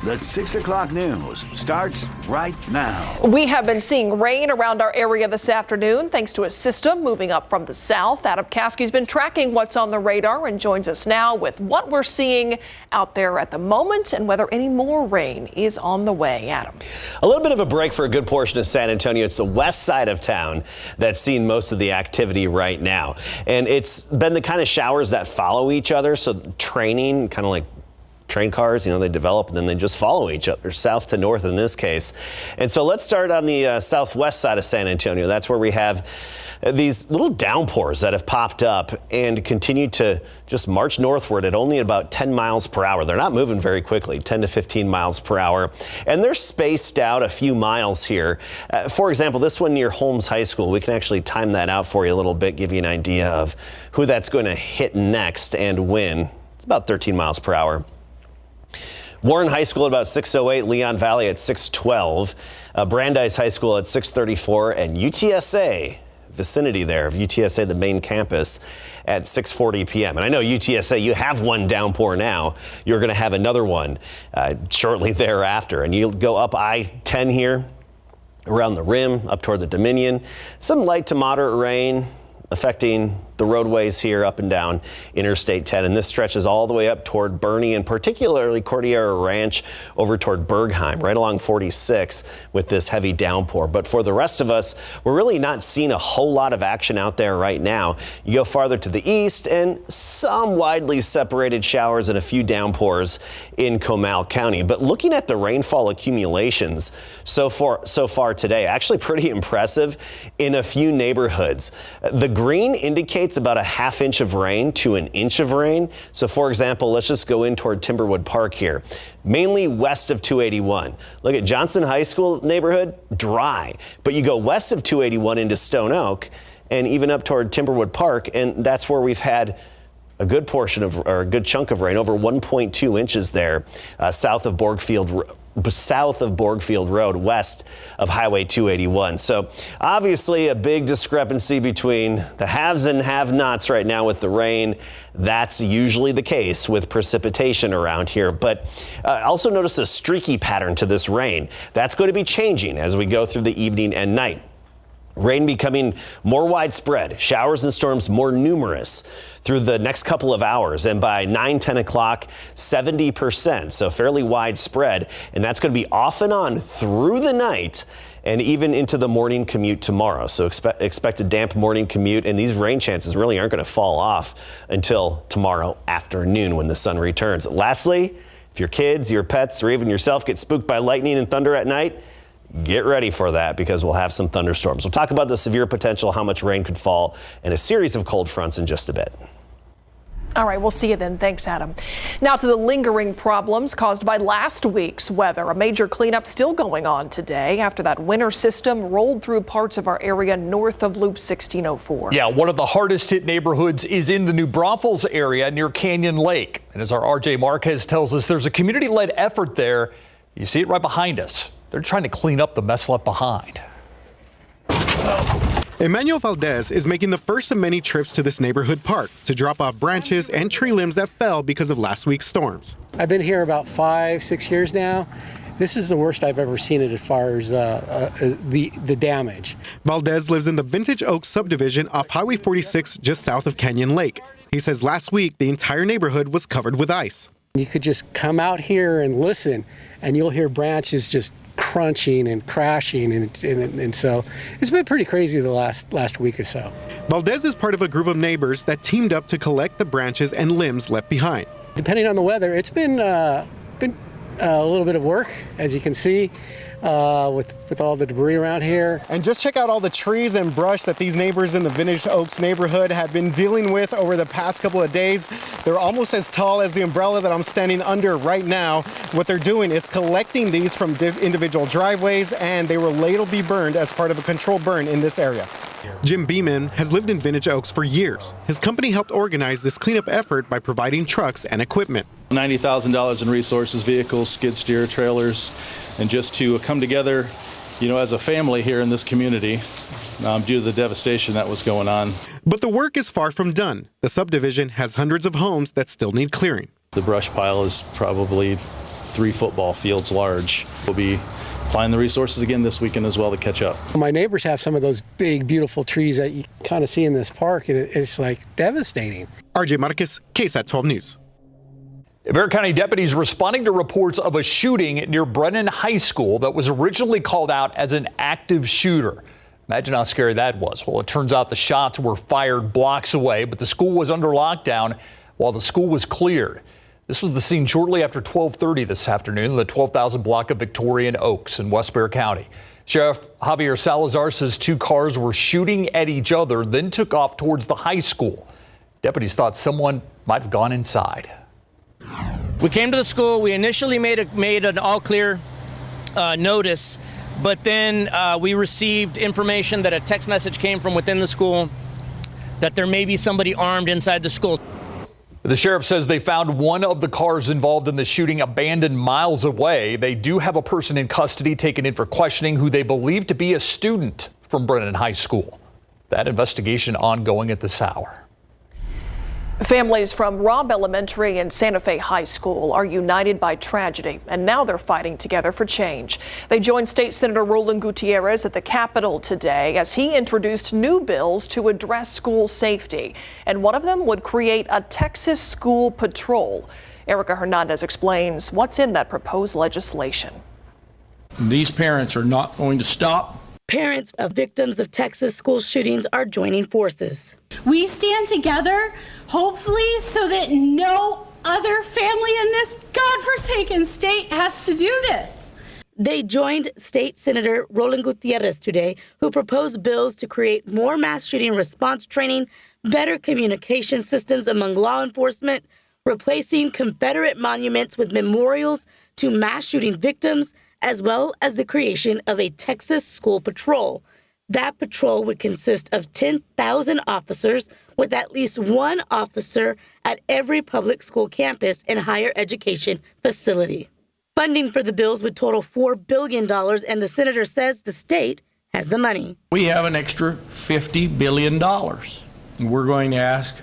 The 6 o'clock news starts right now. We have been seeing rain around our area this afternoon thanks to a system moving up from the south. Adam Caskey's been tracking what's on the radar and joins us now with what we're seeing out there at the moment and whether any more rain is on the way. Adam. A little bit of a break for a good portion of San Antonio. It's the west side of town that's seen most of the activity right now. And it's been the kind of showers that follow each other. So training, kind of like train cars, they develop and then they just follow each other, south to north in this case. And so let's start on the southwest side of San Antonio. That's where we have these little downpours that have popped up and continue to just march northward at only about 10 miles per hour. They're not moving very quickly, 10 to 15 miles per hour. And they're spaced out a few miles here. For example, this one near Holmes High School, we can actually time that out for you a little bit, give you an idea of who that's going to hit next and when. It's about 13 miles per hour. Warren High School at about 6:08, Leon Valley at 6:12, Brandeis High School at 6:34, and UTSA, vicinity there of UTSA, the main campus, at 6:40 p.m. And I know UTSA, you have one downpour now. You're going to have another one shortly thereafter. And you'll go up I-10 here, around the rim, up toward the Dominion. Some light to moderate rain affecting the roadways here up and down Interstate 10. And this stretches all the way up toward Bernie and particularly Cordillera Ranch over toward Bergheim, right along 46 with this heavy downpour. But for the rest of us, we're really not seeing a whole lot of action out there right now. You go farther to the east and some widely separated showers and a few downpours in Comal County. But looking at the rainfall accumulations so far today, actually pretty impressive in a few neighborhoods. The green indicates about a ½ inch of rain to an inch of rain. So for example, let's just go in toward Timberwood Park here, mainly west of 281. Look at Johnson High School neighborhood, dry, but you go west of 281 into Stone Oak and even up toward Timberwood Park, and that's where we've had a good portion of, or a good chunk of rain, over 1.2 inches there, south of Borgfield Road, west of Highway 281. So obviously a big discrepancy between the haves and have-nots right now with the rain. That's usually the case with precipitation around here. But also notice a streaky pattern to this rain. That's going to be changing as we go through the evening and night. Rain becoming more widespread, showers and storms more numerous through the next couple of hours. And by 10 o'clock, 70%, so fairly widespread. And that's going to be off and on through the night and even into the morning commute tomorrow. So expect a damp morning commute, and these rain chances really aren't going to fall off until tomorrow afternoon when the sun returns. Lastly, if your kids, your pets, or even yourself get spooked by lightning and thunder at night, get ready for that because we'll have some thunderstorms. We'll talk about the severe potential, how much rain could fall, and a series of cold fronts in just a bit. All right, we'll see you then. Thanks, Adam. Now to the lingering problems caused by last week's weather. A major cleanup still going on today after that winter system rolled through parts of our area north of Loop 1604. Yeah, one of the hardest hit neighborhoods is in the New Braunfels area near Canyon Lake. And as our RJ Marquez tells us, there's a community-led effort there. You see it right behind us. They're trying to clean up the mess left behind. Emmanuel Valdez is making the first of many trips to this neighborhood park to drop off branches and tree limbs that fell because of last week's storms. I've been here about 5-6 years now. This is the worst I've ever seen it as far as the damage. Valdez lives in the Vintage Oaks subdivision off Highway 46 just south of Canyon Lake. He says last week the entire neighborhood was covered with ice. You could just come out here and listen, and you'll hear branches just crunching and crashing, and so it's been pretty crazy the last week or so. Valdez is part of a group of neighbors that teamed up to collect the branches and limbs left behind. Depending on the weather, it's been a little bit of work, as you can see, with all the debris around here. And just check out all the trees and brush that these neighbors in the Vintage Oaks neighborhood have been dealing with over the past couple of days. They're almost as tall as the umbrella that I'm standing under right now. What they're doing is collecting these from individual driveways, and they will later be burned as part of a controlled burn in this area. Jim Beeman has lived in Vintage Oaks for years. His company helped organize this cleanup effort by providing trucks and equipment. $90,000 in resources, vehicles, skid steer, trailers, and just to come together, as a family here in this community due to the devastation that was going on. But the work is far from done. The subdivision has hundreds of homes that still need clearing. The brush pile is probably 3 football fields large. We'll be applying the resources again this weekend as well to catch up. My neighbors have some of those big, beautiful trees that you kind of see in this park, and it's like devastating. RJ Marquez, KSAT 12 News. Bear County deputies responding to reports of a shooting near Brennan High School that was originally called out as an active shooter. Imagine how scary that was. Well, it turns out the shots were fired blocks away, but the school was under lockdown while the school was cleared. This was the scene shortly after 12:30 this afternoon in the 12,000 block of Victoria and Oaks in West Bear County. Sheriff Javier Salazar says 2 cars were shooting at each other, then took off towards the high school. Deputies thought someone might have gone inside. We came to the school. We initially made an all clear notice, but then we received information that a text message came from within the school that there may be somebody armed inside the school. The sheriff says they found one of the cars involved in the shooting abandoned miles away. They do have a person in custody taken in for questioning who they believe to be a student from Brennan High School. That investigation ongoing at this hour. Families from Robb Elementary and Santa Fe High School are united by tragedy, and now they're fighting together for change. They joined State Senator Roland Gutierrez at the Capitol today as he introduced new bills to address school safety, and one of them would create a Texas school patrol. Erica Hernandez explains what's in that proposed legislation. These parents are not going to stop. Parents of victims of Texas school shootings are joining forces. We stand together, hopefully, so that no other family in this godforsaken state has to do this. They joined State Senator Roland Gutierrez today, who proposed bills to create more mass shooting response training, better communication systems among law enforcement, replacing Confederate monuments with memorials to mass shooting victims, as well as the creation of a Texas school patrol. That patrol would consist of 10,000 officers, with at least one officer at every public school campus and higher education facility. Funding for the bills would total $4 billion, and the senator says the state has the money. We have an extra $50 billion. We're going to ask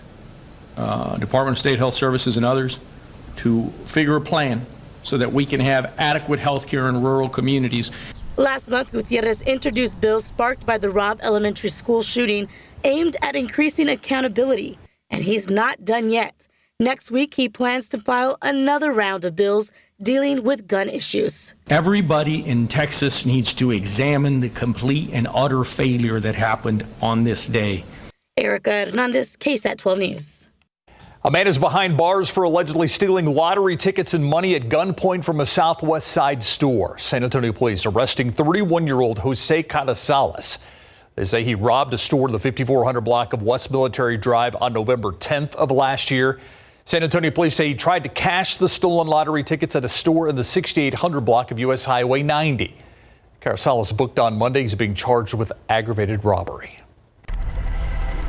Department of State Health Services and others to figure a plan so that we can have adequate health care in rural communities. Last month, Gutierrez introduced bills sparked by the Robb Elementary School shooting aimed at increasing accountability, and he's not done yet. Next week, he plans to file another round of bills dealing with gun issues. Everybody in Texas needs to examine the complete and utter failure that happened on this day. Erica Hernandez, KSAT 12 News. A man is behind bars for allegedly stealing lottery tickets and money at gunpoint from a Southwest Side store. San Antonio police arresting 31-year-old Jose Carasales. They say he robbed a store in the 5400 block of West Military Drive on November 10th of last year. San Antonio police say he tried to cash the stolen lottery tickets at a store in the 6800 block of U.S. Highway 90. Carasales booked on Monday. He's being charged with aggravated robbery.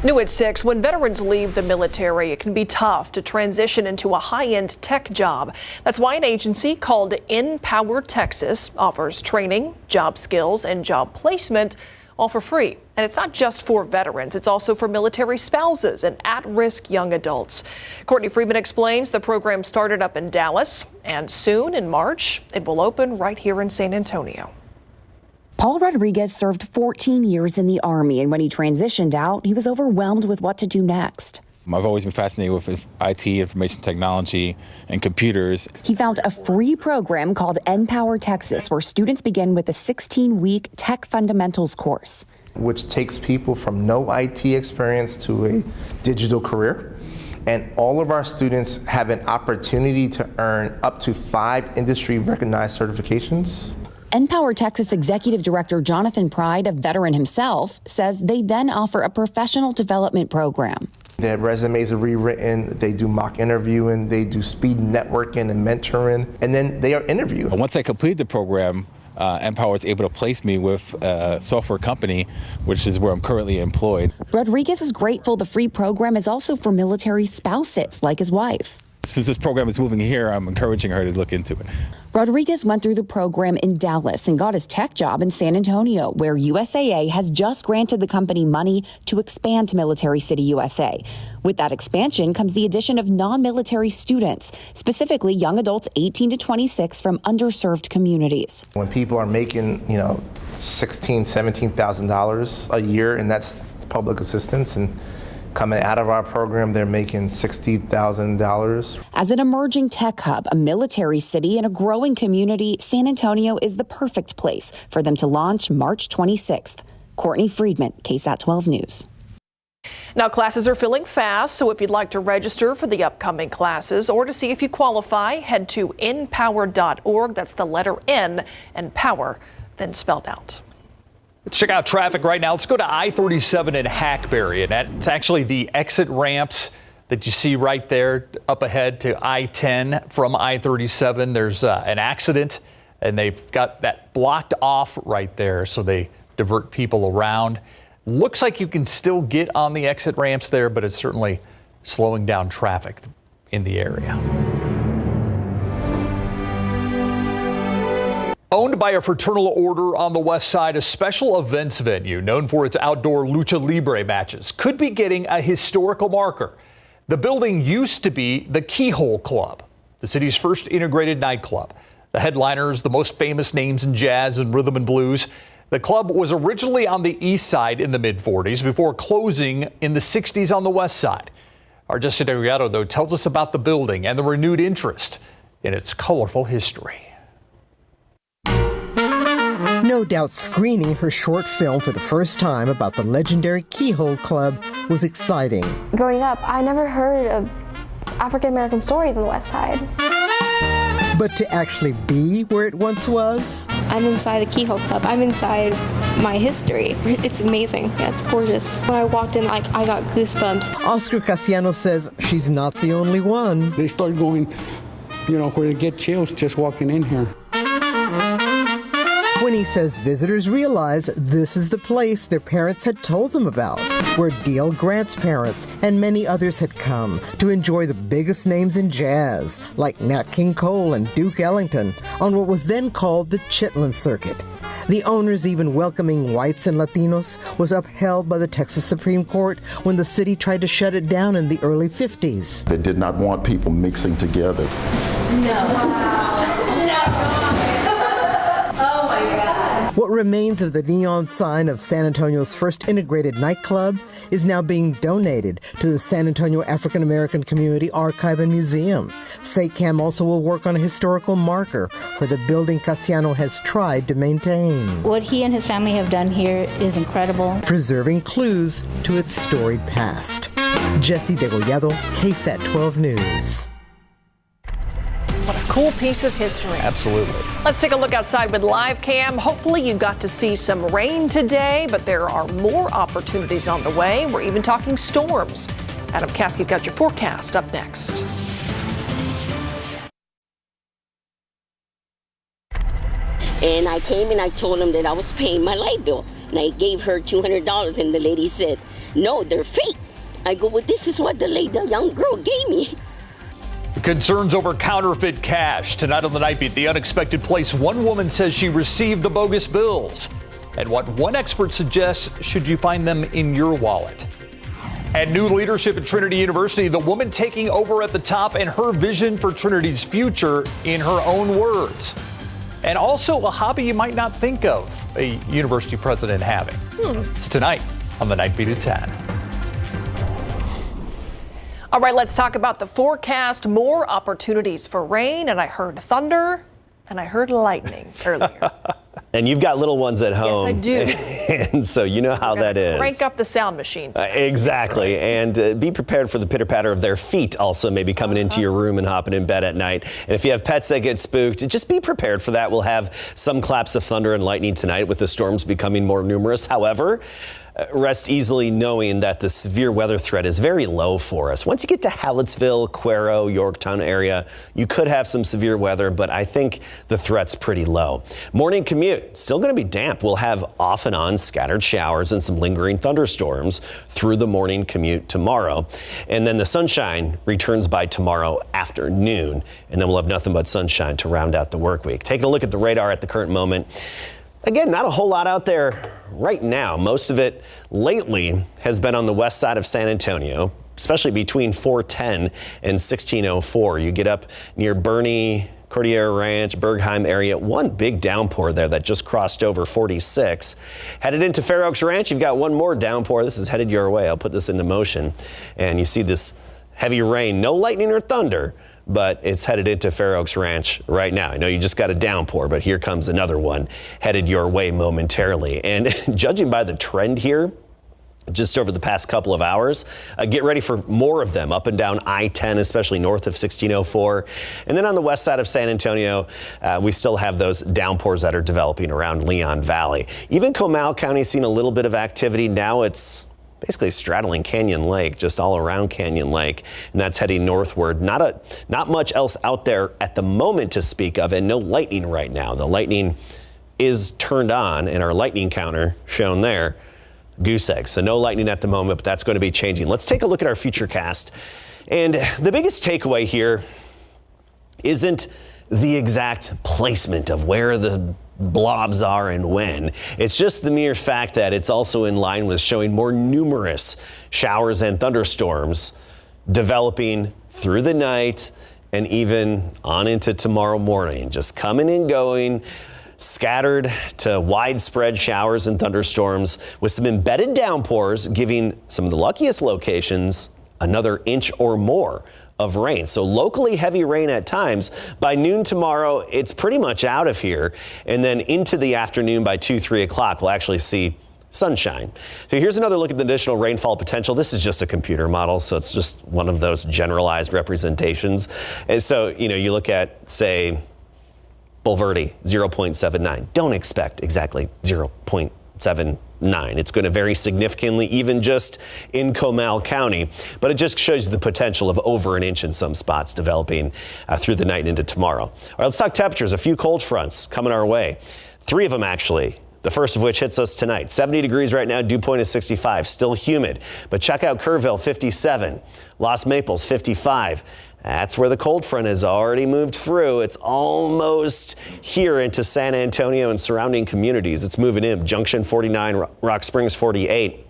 New at 6, when veterans leave the military, it can be tough to transition into a high-end tech job. That's why an agency called Empower Texas offers training, job skills, and job placement all for free. And it's not just for veterans, it's also for military spouses and at-risk young adults. Courtney Freeman explains the program started up in Dallas, and soon in March, it will open right here in San Antonio. Paul Rodriguez served 14 years in the Army, and when he transitioned out, he was overwhelmed with what to do next. I've always been fascinated with IT, information technology, and computers. He found a free program called Empower Texas, where students begin with a 16-week tech fundamentals course, which takes people from no IT experience to a digital career. And all of our students have an opportunity to earn up to 5 industry-recognized certifications. Empower Texas Executive Director Jonathan Pride, a veteran himself, says they then offer a professional development program. Their resumes are rewritten, they do mock interviewing, they do speed networking and mentoring, and then they are interviewed. Once I complete the program, Empower is able to place me with a software company, which is where I'm currently employed. Rodriguez is grateful the free program is also for military spouses like his wife. Since this program is moving here, I'm encouraging her to look into it. Rodriguez went through the program in Dallas and got his tech job in San Antonio, where USAA has just granted the company money to expand to Military City, USA. With that expansion comes the addition of non-military students, specifically young adults 18 to 26 from underserved communities. When people are making, $16,000, $17,000 a year, and that's public assistance, and coming out of our program, they're making $60,000. As an emerging tech hub, a military city, and a growing community, San Antonio is the perfect place for them to launch March 26th. Courtney Friedman, KSAT 12 News. Now, classes are filling fast, so if you'd like to register for the upcoming classes or to see if you qualify, head to npower.org. That's the letter N and power, then spelled out. Let's check out traffic right now. Let's go to I-37 in Hackberry, and that's actually the exit ramps that you see right there up ahead to I-10 from I-37. There's an accident, and they've got that blocked off right there, so they divert people around. Looks like you can still get on the exit ramps there, but it's certainly slowing down traffic in the area. Owned by a fraternal order on the west side, a special events venue known for its outdoor lucha libre matches could be getting a historical marker. The building used to be the Keyhole Club, the city's first integrated nightclub. The headliners, the most famous names in jazz and rhythm and blues. The club was originally on the east side in the mid-40s before closing in the 60s on the west side. Our Jesse Delgado, though, tells us about the building and the renewed interest in its colorful history. No doubt screening her short film for the first time about the legendary Keyhole Club was exciting. Growing up, I never heard of African American stories on the West Side. But to actually be where it once was? I'm inside the Keyhole Club. I'm inside my history. It's amazing. Yeah, it's gorgeous. When I walked in, I got goosebumps. Oscar Casiano says she's not the only one. They start going, where they get chills just walking in here. When he says visitors realize this is the place their parents had told them about, where D.L. Grant's parents and many others had come to enjoy the biggest names in jazz, like Nat King Cole and Duke Ellington, on what was then called the Chitlin Circuit. The owners even welcoming whites and Latinos was upheld by the Texas Supreme Court when the city tried to shut it down in the early 50s. They did not want people mixing together. No. What remains of the neon sign of San Antonio's first integrated nightclub is now being donated to the San Antonio African American Community Archive and Museum. SATCAM also will work on a historical marker for the building Casiano has tried to maintain. What he and his family have done here is incredible. Preserving clues to its storied past. Jesse Degollado, KSAT 12 News. What a cool piece of history. Absolutely. Let's take a look outside with live cam. Hopefully you got to see some rain today, but there are more opportunities on the way. We're even talking storms. Adam Caskey's got your forecast up next. And I came and I told him that I was paying my light bill. And I gave her $200 and the lady said, no, they're fake. I go, well, this is what the young girl gave me. Concerns over counterfeit cash. Tonight on the Nightbeat, the unexpected place one woman says she received the bogus bills, and what one expert suggests should you find them in your wallet. And new leadership at Trinity University, the woman taking over at the top and her vision for Trinity's future in her own words. And also a hobby you might not think of a university president having. It's tonight on the Nightbeat at 10. All right, let's talk about the forecast. More opportunities for rain, and I heard thunder, and I heard lightning earlier. And you've got little ones at home. Yes, I do. And so you know how that is. Crank up the sound machine. Exactly. And be prepared for the pitter-patter of their feet also maybe coming into your room and hopping in bed at night. And if you have pets that get spooked, just be prepared for that. We'll have some claps of thunder and lightning tonight with the storms becoming more numerous. However, rest easily knowing that the severe weather threat is very low for us. Once you get to Hallettsville, Cuero, Yorktown area, you could have some severe weather, but I think the threat's pretty low. Morning commute, still going to be damp. We'll have off and on scattered showers and some lingering thunderstorms through the morning commute tomorrow. And then the sunshine returns by tomorrow afternoon, and then we'll have nothing but sunshine to round out the work week. Taking a look at the radar at the current moment. Again, not a whole lot out there right now. Most of it lately has been on the west side of San Antonio, especially between 410 and 1604. You get up near Bernie, Cordillera Ranch, Bergheim area. One big downpour there that just crossed over 46. Headed into Fair Oaks Ranch, you've got one more downpour. This is headed your way. I'll put this into motion. And you see this heavy rain, no lightning or thunder, but it's headed into Fair Oaks Ranch right now. I know you just got a downpour, but here comes another one headed your way momentarily. And judging by the trend here, just over the past couple of hours, get ready for more of them up and down I-10, especially north of 1604. And then on the west side of San Antonio, we still have those downpours that are developing around Leon Valley. Even Comal County seen a little bit of activity. Now it's basically straddling Canyon Lake, just all around Canyon Lake, and that's heading northward. Not much else out there at the moment to speak of, and no lightning right now. The lightning is turned on, and our lightning counter shown there, goose egg. So no lightning at the moment, but that's going to be changing. Let's take a look at our futurecast. And the biggest takeaway here isn't the exact placement of where the blobs are and when. It's just the mere fact that it's also in line with showing more numerous showers and thunderstorms developing through the night and even on into tomorrow morning. Just coming and going, scattered to widespread showers and thunderstorms with some embedded downpours, giving some of the luckiest locations another inch or more of rain. So locally heavy rain at times. By noon tomorrow, it's pretty much out of here. And then into the afternoon by 2-3 o'clock, we'll actually see sunshine. So here's another look at the additional rainfall potential. This is just a computer model, so it's just one of those generalized representations. And so, you look at, say, Bulverde, 0.79. Don't expect exactly 0.79. It's going to vary significantly, even just in Comal County, but it just shows you the potential of over an inch in some spots developing through the night and into tomorrow. All right, let's talk temperatures. A few cold fronts coming our way. 3 of them, actually. The first of which hits us tonight. 70 degrees right now, dew point is 65, still humid. But check out Kerrville, 57, Los Maples, 55. That's where the cold front has already moved through. It's almost here into San Antonio and surrounding communities. It's moving in. Junction 49, Rock Springs 48.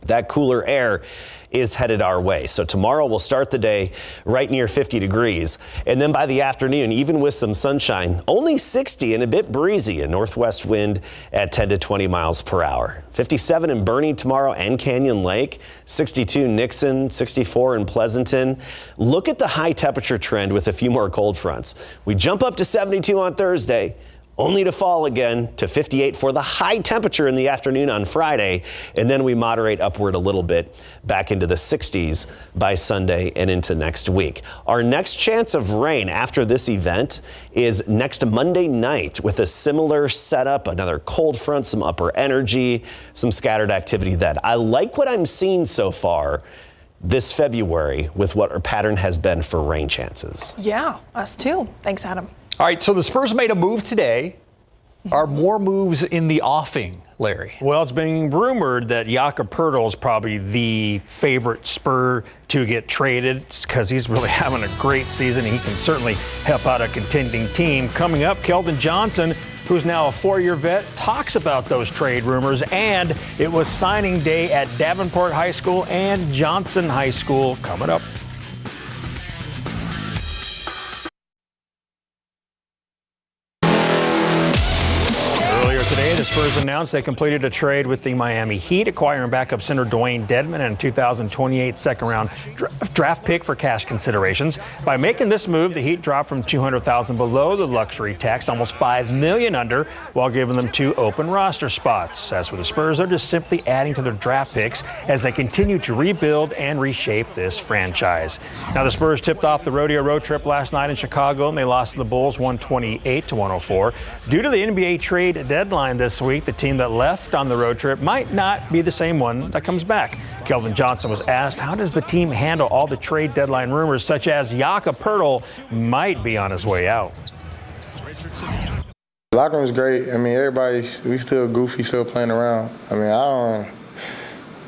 That cooler air is headed our way. So tomorrow we'll start the day right near 50 degrees. And then by the afternoon, even with some sunshine, only 60 and a bit breezy, a northwest wind at 10 to 20 miles per hour. 57 in Bernie tomorrow and Canyon Lake, 62 Nixon, 64 in Pleasanton. Look at the high temperature trend with a few more cold fronts. We jump up to 72 on Thursday, only to fall again to 58 for the high temperature in the afternoon on Friday. And then we moderate upward a little bit back into the 60s by Sunday and into next week. Our next chance of rain after this event is next Monday night with a similar setup, another cold front, some upper energy, some scattered activity then. I like what I'm seeing so far this February with what our pattern has been for rain chances. Yeah, us too. Thanks, Adam. All right, so the Spurs made a move today. Are more moves in the offing, Larry? Well, it's being rumored that Jakob Poeltl is probably the favorite Spur to get traded because he's really having a great season. He can certainly help out a contending team. Coming up, Keldon Johnson, who's now a 4-year vet, talks about those trade rumors. And it was signing day at Davenport High School and Johnson High School coming up. Today, the Spurs announced they completed a trade with the Miami Heat, acquiring backup center Dwayne Dedmon and a 2028 second-round draft pick for cash considerations. By making this move, the Heat dropped from $200,000 below the luxury tax, almost $5 million under, while giving them 2 open roster spots. As for the Spurs, they're just simply adding to their draft picks as they continue to rebuild and reshape this franchise. Now, the Spurs tipped off the rodeo road trip last night in Chicago, and they lost to the Bulls 128-104. Due to the NBA trade deadline, this week, the team that left on the road trip might not be the same one that comes back. Kelvin Johnson was asked, how does the team handle all the trade deadline rumors, such as Jakob Poeltl might be on his way out? The locker room is great. I mean, we still goofy, still playing around. I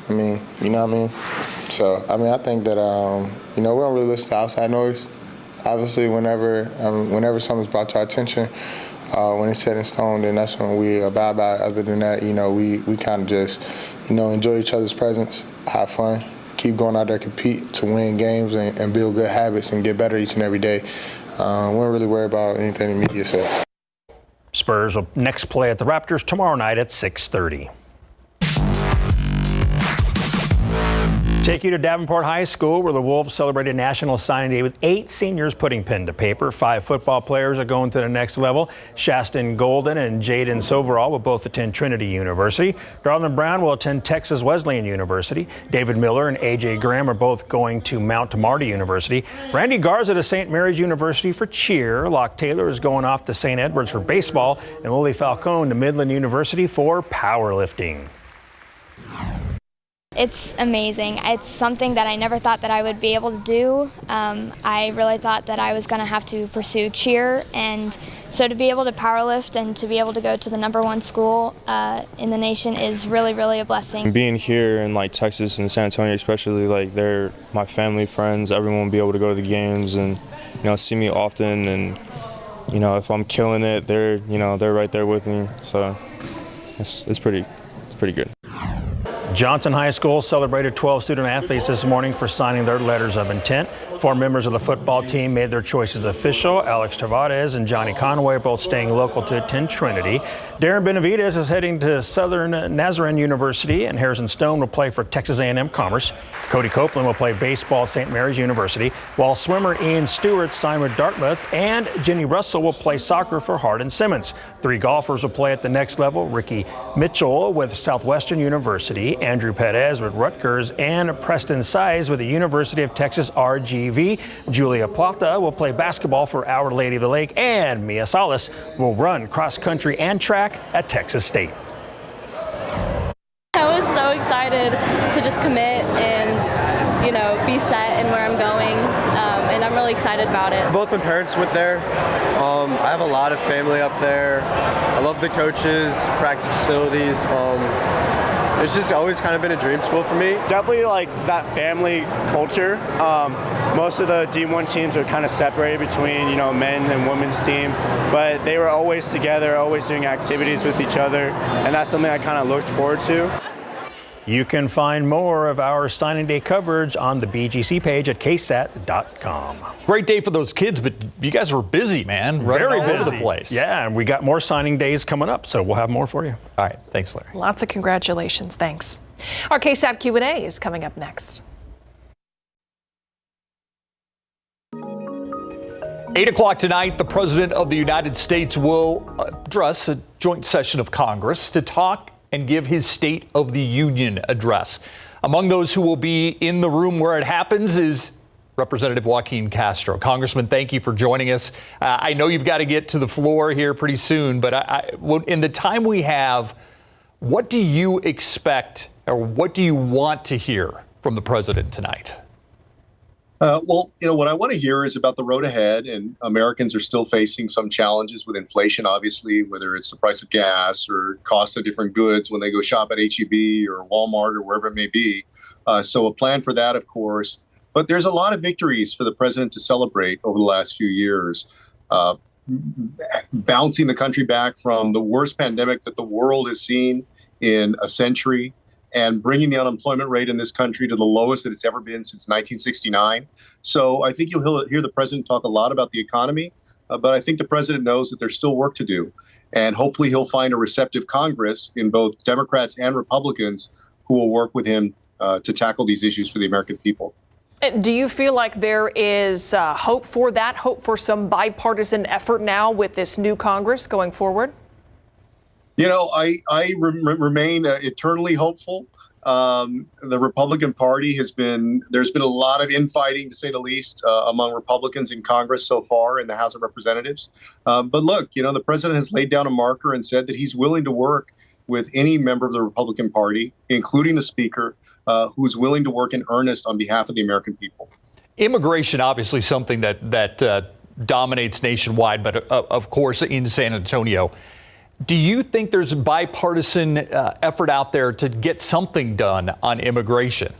mean, you know what I mean? So, I think that, we don't really listen to outside noise. Obviously, whenever something's brought to our attention, when it's set in stone, then that's when we abide by it. Other than that, we kind of just, enjoy each other's presence, have fun, keep going out there, compete to win games and build good habits and get better each and every day. We don't really worry about anything the media says. Spurs will next play at the Raptors tomorrow night at 6:30. Take you to Davenport High School, where the Wolves celebrated National Signing Day with 8 seniors putting pen to paper. 5 football players are going to the next level. Shaston Golden and Jaden Soverall will both attend Trinity University. Darlin Brown will attend Texas Wesleyan University. David Miller and A.J. Graham are both going to Mount Marty University. Randy Garza to St. Mary's University for cheer. Locke Taylor is going off to St. Edwards for baseball. And Lily Falcone to Midland University for powerlifting. It's amazing. It's something that I never thought that I would be able to do. I really thought that I was going to have to pursue cheer, and so to be able to powerlift and to be able to go to the #1 school in the nation is really, really a blessing. Being here in Texas and San Antonio especially, they're my family, friends, everyone will be able to go to the games and see me often, and if I'm killing it, they're right there with me. So it's pretty good. Johnson High School celebrated 12 student athletes this morning for signing their letters of intent. 4 members of the football team made their choices official. Alex Tavares and Johnny Conway are both staying local to attend Trinity. Darren Benavides is heading to Southern Nazarene University, and Harrison Stone will play for Texas A&M Commerce. Cody Copeland will play baseball at St. Mary's University, while swimmer Ian Stewart signed with Dartmouth, and Jenny Russell will play soccer for Hardin Simmons. 3 golfers will play at the next level: Ricky Mitchell with Southwestern University, Andrew Perez with Rutgers, and Preston Size with the University of Texas RGV. Julia Plata will play basketball for Our Lady of the Lake, and Mia Salas will run cross country and track at Texas State. I was so excited to just commit and, be set in where I'm going, and I'm really excited about it. Both my parents went there. I have a lot of family up there. I love the coaches, practice facilities. It's just always kind of been a dream school for me. Definitely that family culture. Most of the D1 teams are kind of separated between, men and women's team, but they were always together, always doing activities with each other, and that's something I kind of looked forward to. You can find more of our signing day coverage on the BGC page at KSAT.com. Great day for those kids, but you guys were busy, man. Very busy. All over the place. Yeah, and we got more signing days coming up, so we'll have more for you. All right, thanks, Larry. Lots of congratulations. Thanks. Our KSAT Q&A is coming up next. 8 o'clock tonight, the President of the United States will address a joint session of Congress to talk and give his State of the Union address. Among those who will be in the room where it happens is Representative Joaquin Castro. Congressman, thank you for joining us. I know you've got to get to the floor here pretty soon, but in the time we have, what do you expect or what do you want to hear from the president tonight? Well, what I want to hear is about the road ahead, and Americans are still facing some challenges with inflation, obviously, whether it's the price of gas or cost of different goods when they go shop at H-E-B or Walmart or wherever it may be. So a plan for that, of course. But there's a lot of victories for the president to celebrate over the last few years. Bouncing the country back from the worst pandemic that the world has seen in a century, and bringing the unemployment rate in this country to the lowest that it's ever been since 1969. So I think you'll hear the president talk a lot about the economy, but I think the president knows that there's still work to do. And hopefully he'll find a receptive Congress in both Democrats and Republicans who will work with him to tackle these issues for the American people. Do you feel like there is hope for that, hope for some bipartisan effort now with this new Congress going forward? I remain eternally hopeful. The Republican Party there's been a lot of infighting, to say the least, among Republicans in Congress so far in the House of Representatives. But look, the president has laid down a marker and said that he's willing to work with any member of the Republican Party, including the Speaker, who's willing to work in earnest on behalf of the American people. Immigration, obviously something that dominates nationwide, but of course in San Antonio. Do you think there's a bipartisan effort out there to get something done on immigration?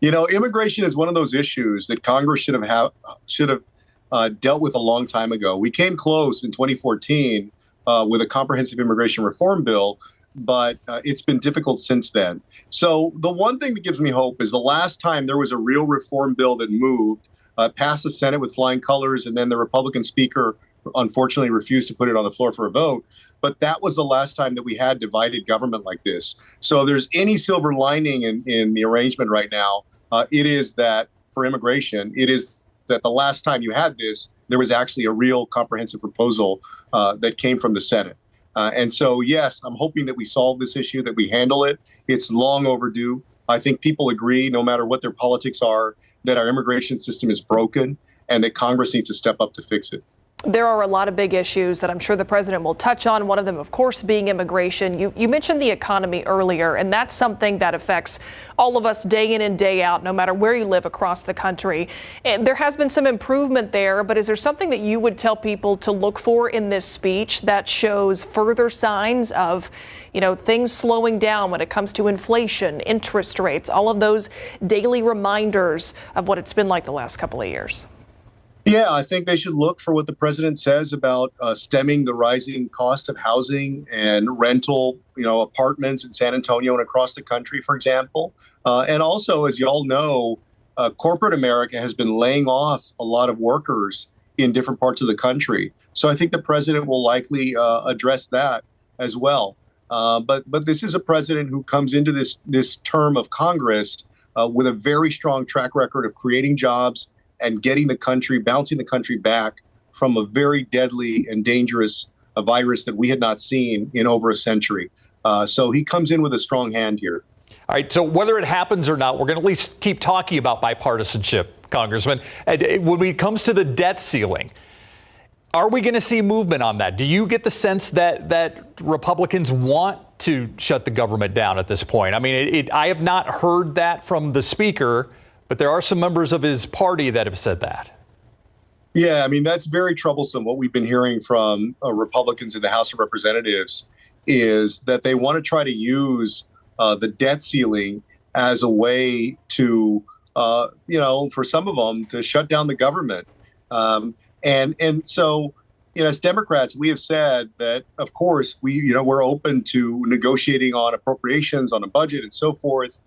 Immigration is one of those issues that Congress should have dealt with a long time ago. We came close in 2014 with a comprehensive immigration reform bill, but it's been difficult since then. So the one thing that gives me hope is the last time there was a real reform bill that moved, passed the Senate with flying colors, and then the Republican Speaker unfortunately refused to put it on the floor for a vote. But that was the last time that we had divided government like this. So if there's any silver lining in the arrangement right now, it is that for immigration, it is that the last time you had this, there was actually a real comprehensive proposal that came from the Senate. And so, yes, I'm hoping that we solve this issue, that we handle it. It's long overdue. I think people agree, no matter what their politics are, that our immigration system is broken and that Congress needs to step up to fix it. There are a lot of big issues that I'm sure the president will touch on. One of them, of course, being immigration. You mentioned the economy earlier, and that's something that affects all of us day in and day out, no matter where you live across the country. And there has been some improvement there, but is there something that you would tell people to look for in this speech that shows further signs of, things slowing down when it comes to inflation, interest rates, all of those daily reminders of what it's been like the last couple of years? Yeah, I think they should look for what the president says about stemming the rising cost of housing and rental, apartments in San Antonio and across the country, for example. And also, as you all know, corporate America has been laying off a lot of workers in different parts of the country. So I think the president will likely address that as well. But this is a president who comes into this term of Congress with a very strong track record of creating jobs and bouncing the country back from a very deadly and dangerous virus that we had not seen in over a century. So he comes in with a strong hand here. All right, so whether it happens or not, we're going to at least keep talking about bipartisanship, Congressman. And when it comes to the debt ceiling, are we going to see movement on that? Do you get the sense that Republicans want to shut the government down at this point? I mean, I have not heard that from the Speaker, but there are some members of his party that have said that. Yeah, I mean, that's very troublesome. What we've been hearing from Republicans in the House of Representatives is that they want to try to use the debt ceiling as a way to, for some of them, to shut down the government. And so, as Democrats, we have said that, of course, we're open to negotiating on appropriations, on a budget, and so forth.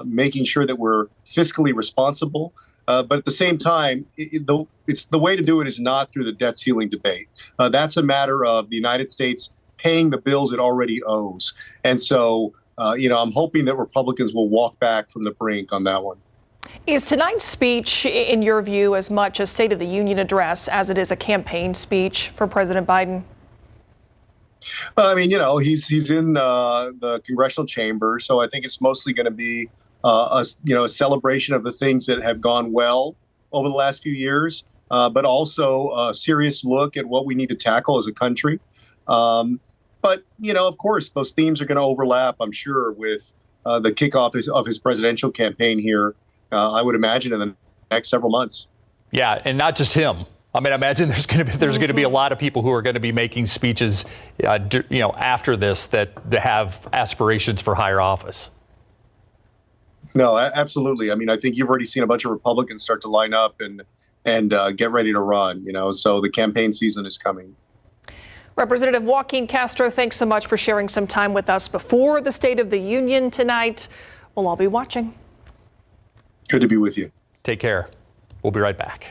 Making sure that we're fiscally responsible. But at the same time, it's the way to do it is not through the debt ceiling debate. That's a matter of the United States paying the bills it already owes. And so, I'm hoping that Republicans will walk back from the brink on that one. Is tonight's speech, in your view, as much a State of the Union address as it is a campaign speech for President Biden? I mean, he's in the congressional chamber, so I think it's mostly going to be a celebration of the things that have gone well over the last few years, but also a serious look at what we need to tackle as a country. But of course, those themes are going to overlap, I'm sure, with the kickoff of his presidential campaign here. I would imagine in the next several months. Yeah, and not just him. I mean, I imagine there's going to be a lot of people who are going to be making speeches, after this that have aspirations for higher office. No, absolutely. I mean, I think you've already seen a bunch of Republicans start to line up and get ready to run. So the campaign season is coming. Representative Joaquin Castro, thanks so much for sharing some time with us before the State of the Union tonight. We'll all be watching. Good to be with you. Take care. We'll be right back.